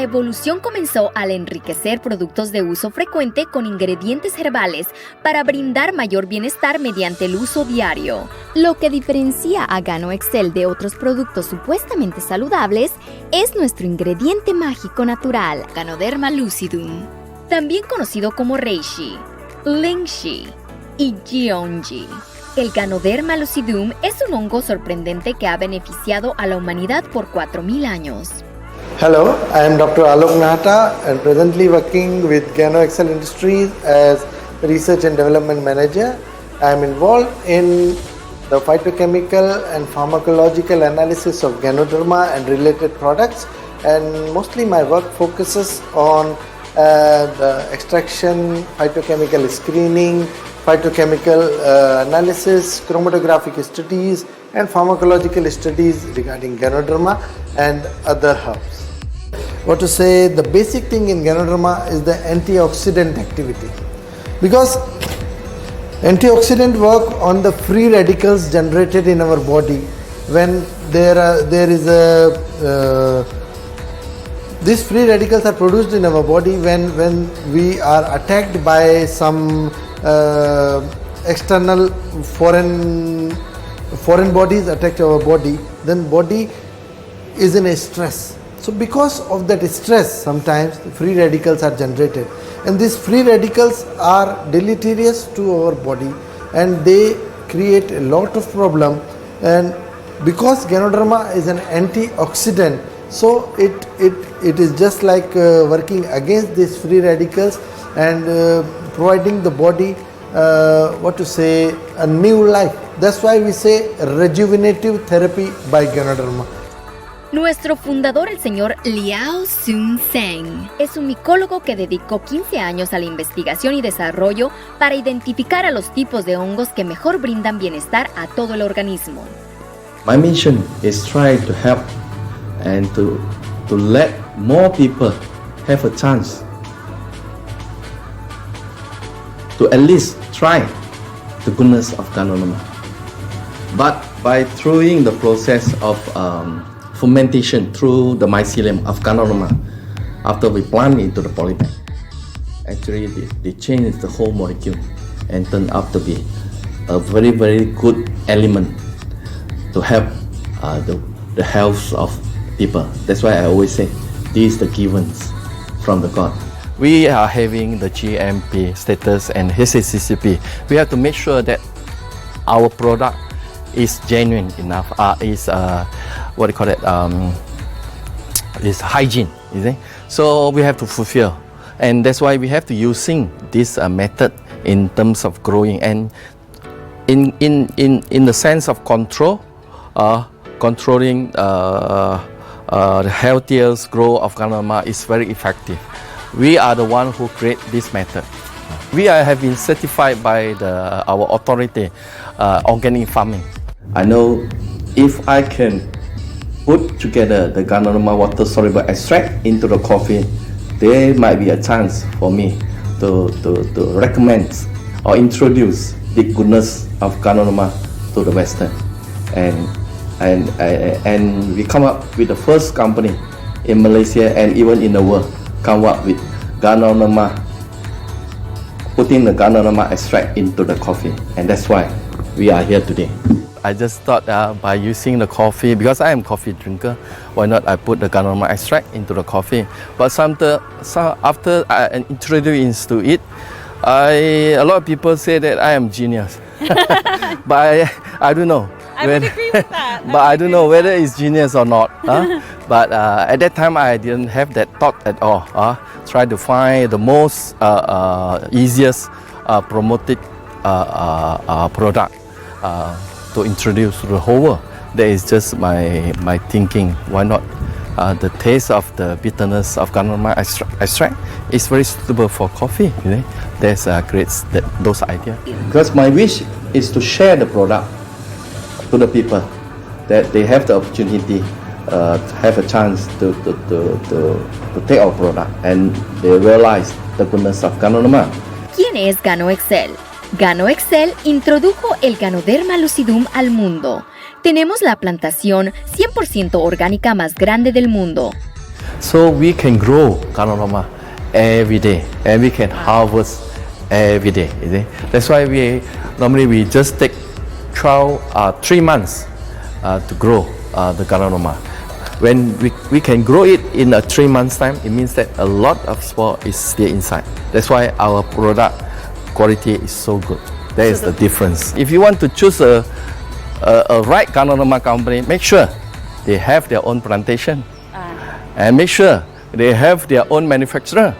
evolución comenzó al enriquecer productos de uso frecuente con ingredientes herbales para brindar mayor bienestar mediante el uso diario. Lo que diferencia a Gano Excel de otros productos supuestamente saludables es nuestro ingrediente mágico natural, Ganoderma Lucidum, también conocido como Reishi, Lingzhi y Gyeonggi. El Ganoderma Lucidum es un hongo sorprendente que ha beneficiado a la humanidad por 4.000 años. Hello, I am Dr. Alok Nahata and presently working with Gano Excel Industries as Research and Development Manager. I am involved in the phytochemical and pharmacological analysis of Ganoderma and related products, and mostly my work focuses on the extraction, phytochemical screening, phytochemical analysis, chromatographic studies and pharmacological studies regarding Ganoderma and other herbs. What to say, the basic thing in Ganoderma is the antioxidant activity, because antioxidant work on the free radicals generated in our body when these free radicals are produced in our body when we are attacked by some external foreign bodies attack our body, then body is in a stress. So because of that stress, sometimes free radicals are generated, and these free radicals are deleterious to our body and they create a lot of problem. And because Ganoderma is an antioxidant, so it is just like working against these free radicals and providing the body a new life. That's why we say rejuvenative therapy by Ganoderma. Nuestro fundador, el señor Liao Sun-Seng, es un micólogo que dedicó 15 años a la investigación y desarrollo para identificar a los tipos de hongos que mejor brindan bienestar a todo el organismo. My mission is try to help and to let more people have a chance to at least try the goodness of Ganoderma. But by through the process of fermentation through the mycelium of Ganoderma, after we plant into the polybag, actually they change the whole molecule and turn out to be a very, very good element to help the health of people. That's why I always say these are the givens from the God. We are having the GMP status and HACCP. We have to make sure that our product is genuine enough, is hygiene, you see? So we have to fulfill, and that's why we have to using this method in terms of growing and in the sense of controlling the healthiest growth of Ganoderma is very effective. We are the one who create this method. We have been certified by our authority, organic farming. I know if I can put together the Ganoderma water soluble extract into the coffee, there might be a chance for me to recommend or introduce the goodness of Ganoderma to the Western, and we come up with the first company in Malaysia and even in the world come up with Ganoderma, putting the Ganoderma extract into the coffee, and that's why we are here today. I just thought by using the coffee, because I am a coffee drinker, why not I put the Ganoderma extract into the coffee. But after I introduced to it, a lot of people say that I am genius. But I don't know. I would agree with that. But I don't know whether it's genius or not. But at that time, I didn't have that thought at all. Try to find the most easiest promoted product to introduce to the whole world. That is just my thinking. Why not? The taste of the bitterness of Ganoderma extract is very suitable for coffee. You know? That's great. Those ideas. Because my wish is to share the product to the people, that they have the opportunity to have a chance to take our product and they realize the goodness of Ganoderma. ¿Quién es Gano Excel? Gano Excel introdujo el Ganoderma Lucidum al mundo. Tenemos la plantación 100% orgánica más grande del mundo. So we can grow Ganoderma every day and we can harvest every day. You see? That's why we normally just take 3 months to grow the Ganoderma. When we can grow it in a 3 months time, it means that a lot of spore is still inside. That's why our product quality is so good. That is the difference. If you want to choose a right Ganoderma company, make sure they have their own plantation and make sure they have their own manufacturer.